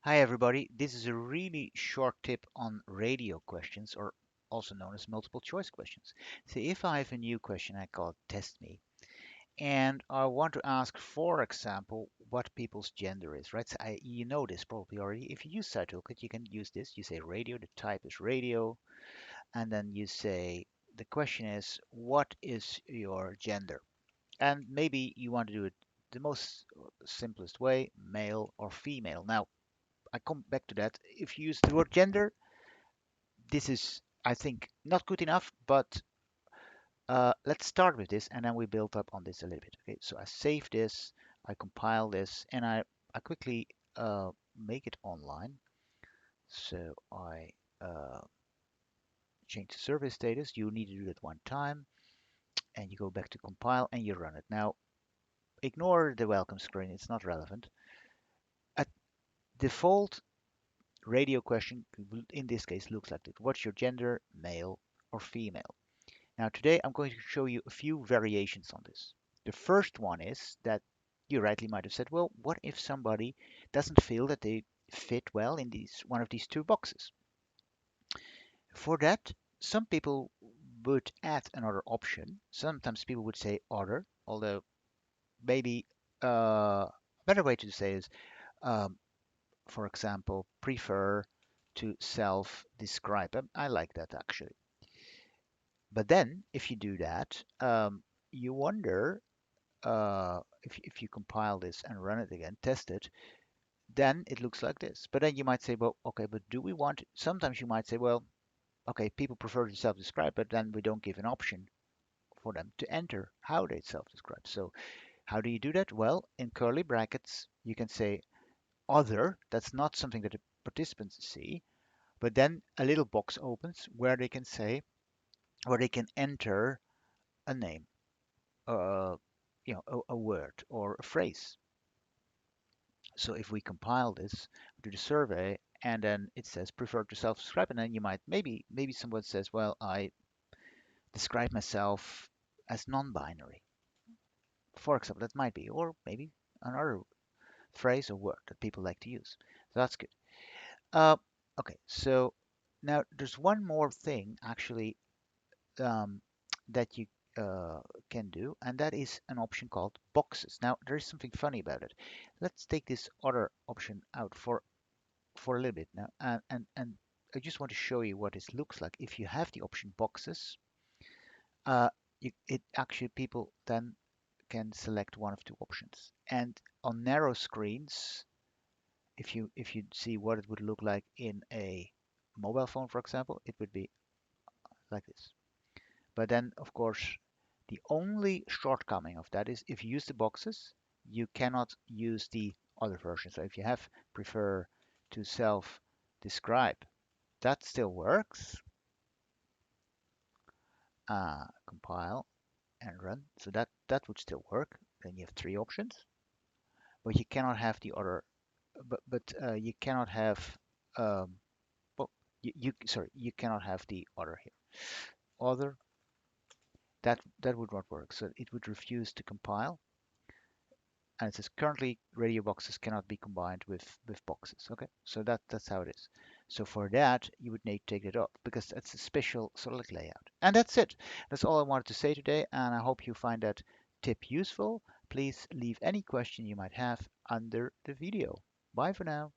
Hi everybody, this is a really short tip on radio questions, or also known as multiple choice questions. So if I have a new question, I call it test me, and I want to ask, for example, what people's gender is, right? So you know this probably already. If you use PsyToolkit, you can use this. You say radio, the type is radio, and then you say the question is, what is your gender? And maybe you want to do it the most simplest way, male or female. Now, I come back to that. If you use the word gender, this is, I think, not good enough, but let's start with this and then we build up on this a little bit. Okay, so I save this, I compile this, and I quickly make it online. So I uh, change the survey status. You need to do that one time, and you go back to compile and you run it. Now, ignore the welcome screen, it's not relevant. At default, radio question in this case looks like this. What's your gender, male or female? Now today I'm going to show you a few variations on this. The first one is that you rightly might have said, well, what if somebody doesn't feel that they fit well in one of these two boxes? For that, some people would add another option. Sometimes people would say other, although maybe a better way to say is, um, for example, prefer to self-describe. I like that actually. But then, if you do that, you wonder if you compile this and run it again, test it, then it looks like this. But then you might say, well, okay, but do we want? Sometimes you might say, well, okay, people prefer to self-describe, but then we don't give an option for them to enter how they self-describe. So how do you do that? Well, in curly brackets, you can say other. That's not something that the participants see, but then a little box opens where they can say, where they can enter a name, uh, a word or a phrase. So if we compile this, do the survey, and then it says prefer to self-describe, and then you might maybe someone says, well, I describe myself as non-binary, for example. That might be, or maybe another phrase or word that people like to use. So that's good. Uh, okay, so now there's one more thing actually um, that you uh, can do, and that is an option called boxes. Now there is something funny about it. Let's take this other option out for a little bit now, and I just want to show you what this looks like. If you have the option boxes, uh, it actually people then can select one of two options. And on narrow screens, if you see what it would look like in a mobile phone, for example, it would be like this. But then, of course, the only shortcoming of that is if you use the boxes, you cannot use the other version. So if you have prefer to self-describe, that still works. Compile and run. So that would still work. Then you have three options, but you cannot have the other. But you cannot have. Um, well, you sorry, you cannot have the other here. Other that would not work. So it would refuse to compile, and it says currently radio boxes cannot be combined with boxes. Okay, so that's how it is. So for that, you would need to take it off because that's a special solid layout. And that's it. That's all I wanted to say today, and I hope you find that tip useful. Please leave any question you might have under the video. Bye for now.